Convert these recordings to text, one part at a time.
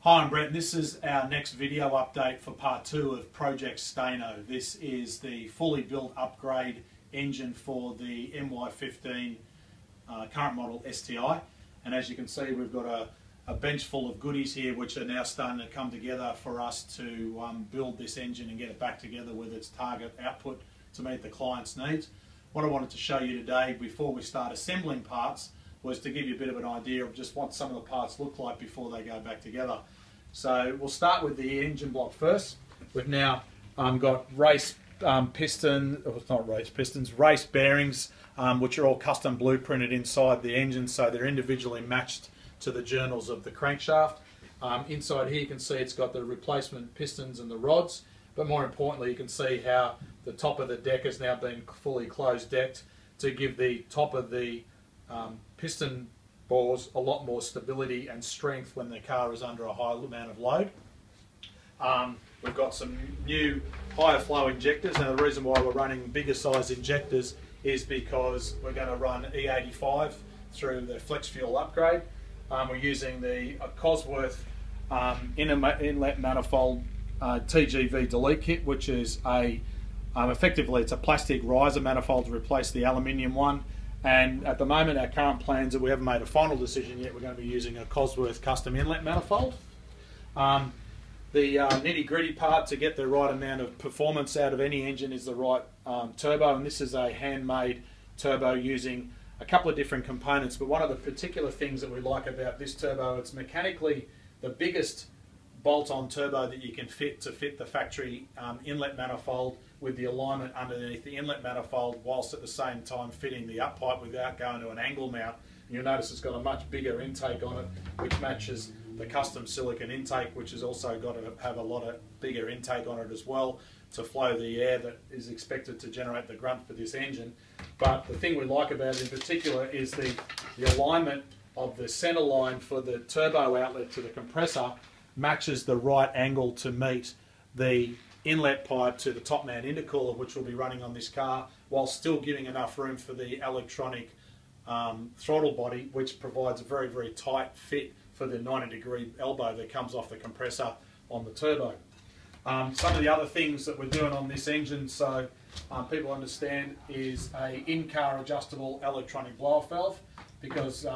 Hi, I'm Brett and this is our next video update for part 2 of Project Staino. This is the fully built upgrade engine for the MY15 current model STI, and as you can see we've got a bench full of goodies here which are now starting to come together for us to build this engine and get it back together with its target output to meet the client's needs. What I wanted to show you today before we start assembling parts was to give you a bit of an idea of just what some of the parts look like before they go back together. So we'll start with the engine block first. We've now got race race bearings, which are all custom blueprinted inside the engine, so they're individually matched to the journals of the crankshaft. Inside here you can see it's got the replacement pistons and the rods, but more importantly you can see how the top of the deck has now been fully closed decked to give the top of the piston bores a lot more stability and strength when the car is under a high amount of load. We've got some new higher flow injectors, and the reason why we're running bigger size injectors is because we're going to run E85 through the flex fuel upgrade. We're using the Cosworth inlet manifold TGV delete kit, which is effectively it's a plastic riser manifold to replace the aluminium one. And at the moment our current plans, that we haven't made a final decision yet, we're going to be using a Cosworth custom inlet manifold. The nitty gritty part to get the right amount of performance out of any engine is the right turbo, and this is a handmade turbo using a couple of different components, but one of the particular things that we like about this turbo, it's mechanically the biggest bolt-on turbo that you can fit to fit the factory inlet manifold with the alignment underneath the inlet manifold, whilst at the same time fitting the up pipe without going to an angle mount. And you'll notice it's got a much bigger intake on it, which matches the custom silicon intake, which has also got to have a lot of bigger intake on it as well to flow the air that is expected to generate the grunt for this engine. But the thing we like about it in particular is the alignment of the centre line for the turbo outlet to the compressor matches the right angle to meet the inlet pipe to the top mount intercooler, which will be running on this car, while still giving enough room for the electronic throttle body, which provides a very, very tight fit for the 90-degree elbow that comes off the compressor on the turbo. Some of the other things that we're doing on this engine, so people understand, is a in-car adjustable electronic blow-off valve, because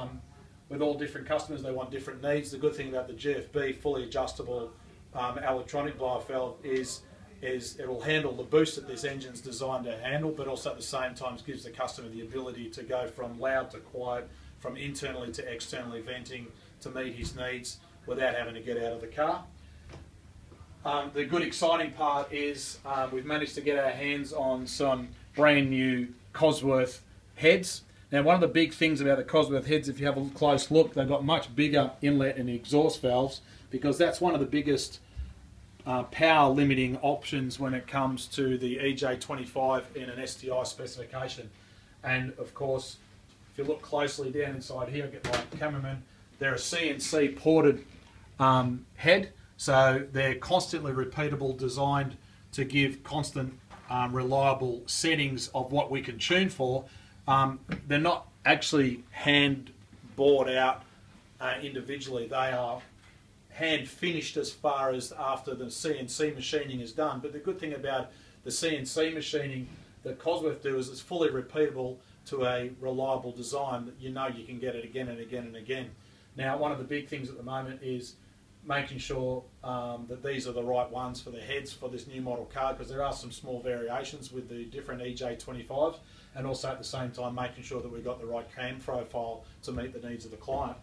with all different customers they want different needs. The good thing about the GFB fully adjustable electronic blow-off valve is it will handle the boost that this engine's designed to handle, but also at the same time gives the customer the ability to go from loud to quiet, from internally to externally venting to meet his needs without having to get out of the car. The good exciting part is we've managed to get our hands on some brand new Cosworth heads. Now, one of the big things about the Cosworth heads, if you have a close look, they've got much bigger inlet and exhaust valves, because that's one of the biggest power limiting options when it comes to the EJ25 in an STI specification. And of course, if you look closely down inside here, I'll get my cameraman, they're a CNC ported head, so they're constantly repeatable, designed to give constant reliable settings of what we can tune for. They're not actually hand bored out individually, they are hand finished as far as after the CNC machining is done. But the good thing about the CNC machining that Cosworth do is it's fully repeatable to a reliable design that you know you can get it again and again and again. Now, one of the big things at the moment is making sure that these are the right ones for the heads for this new model car, because there are some small variations with the different EJ25s, and also at the same time making sure that we've got the right cam profile to meet the needs of the client.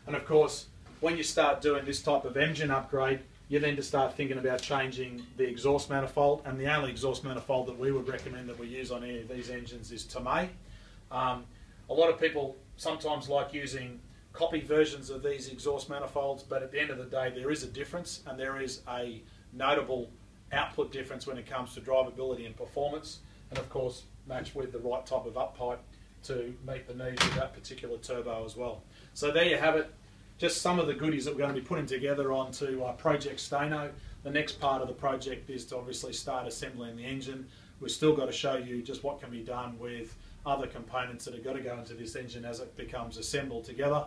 And of course, when you start doing this type of engine upgrade, you then to start thinking about changing the exhaust manifold, and the only exhaust manifold that we would recommend that we use on any of these engines is Tomei. A lot of people sometimes like using copy versions of these exhaust manifolds, but at the end of the day there is a difference, and there is a notable output difference when it comes to drivability and performance, and of course match with the right type of up pipe to meet the needs of that particular turbo as well. So there you have it, just some of the goodies that we're going to be putting together onto Project Staino. The next part of the project is to obviously start assembling the engine. We've still got to show you just what can be done with other components that have got to go into this engine as it becomes assembled together.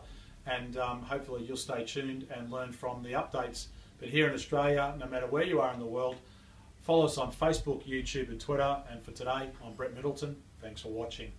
and hopefully you'll stay tuned and learn from the updates. But here in Australia, no matter where you are in the world, follow us on Facebook, YouTube and Twitter. And for today, I'm Brett Middleton. Thanks for watching.